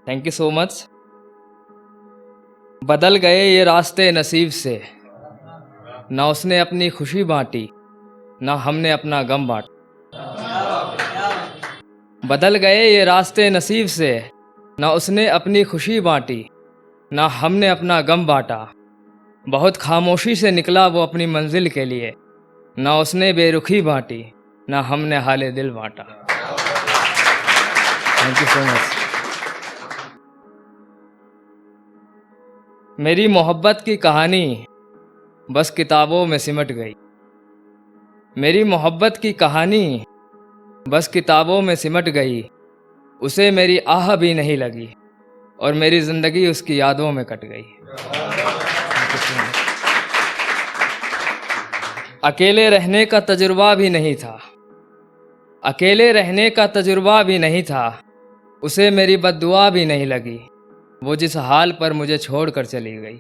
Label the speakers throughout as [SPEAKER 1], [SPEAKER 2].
[SPEAKER 1] Thank you so much. बदल गए ये रास्ते नसीब से, ना उसने अपनी खुशी बांटी, ना हमने अपना गम बांटा। बदल गए ये रास्ते नसीब से, ना उसने अपनी खुशी बांटी, ना हमने अपना गम बांटा। बहुत खामोशी से निकला वो अपनी मंजिल के लिए, ना उसने बेरुखी बांटी, ना हमने हाले दिल बांटा। Thank you so much. मेरी मोहब्बत की कहानी बस किताबों में सिमट गई। मेरी मोहब्बत की कहानी बस किताबों में सिमट गई। उसे मेरी आह भी नहीं लगी और मेरी ज़िंदगी उसकी यादों में कट गई। अकेले रहने का तजुर्बा भी नहीं था, अकेले रहने का तजुर्बा भी नहीं था। उसे मेरी बद्दुआ भी नहीं लगी, वो जिस हाल पर मुझे छोड़कर चली गई।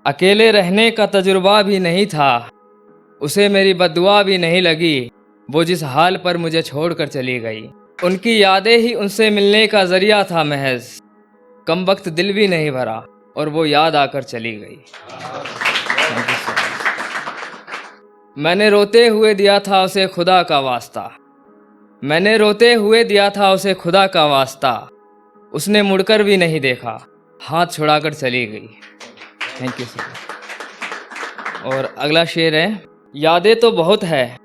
[SPEAKER 1] अकेले रहने का तजुर्बा भी नहीं था, उसे मेरी बद्दुआ भी नहीं लगी, वो जिस हाल पर मुझे छोड़कर चली गई। उनकी यादें ही उनसे मिलने का ज़रिया था महज, कम वक्त दिल भी नहीं भरा और वो याद आकर चली गई। मैंने रोते हुए दिया था उसे खुदा का वास्ता, मैंने रोते हुए दिया था उसे खुदा का वास्ता। उसने मुड़कर भी नहीं देखा, हाथ छुड़ाकर चली गई। Thank you sir. और अगला शेर है, यादें तो बहुत है,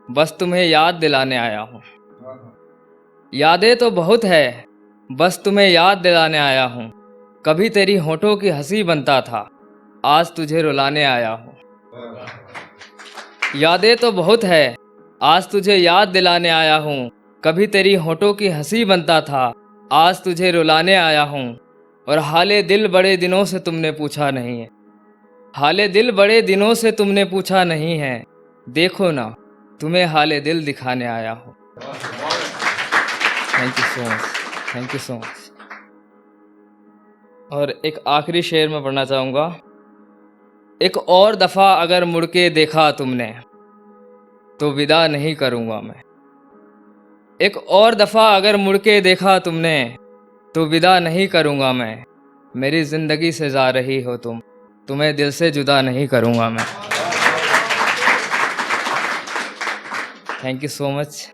[SPEAKER 1] बस तुम्हें याद दिलाने आया हूँ। यादें तो बहुत है, बस तुम्हें याद दिलाने आया हूँ। कभी तेरी होठों की हंसी बनता था, आज तुझे रुलाने आया हूँ। यादें तो बहुत है, आज तुझे याद दिलाने आया हूँ। कभी तेरी होठों की हंसी बनता था, आज तुझे रुलाने आया हूँ। और हाले दिल बड़े दिनों से तुमने पूछा नहीं है, हाले दिल बड़े दिनों से तुमने पूछा नहीं है। देखो ना, तुम्हें हाले दिल दिखाने आया हूँ। Thank you so much, thank you so much. और एक आखिरी शेर मैं पढ़ना चाहूँगा। एक और दफ़ा अगर मुड़ के देखा तुमने, तो विदा नहीं करूँगा मैं। एक और दफ़ा अगर मुड़ के देखा तुमने, तो विदा नहीं करूँगा मैं। मेरी ज़िंदगी से जा रही हो तुम, तुम्हें दिल से जुदा नहीं करूँगा मैं। Thank you so much.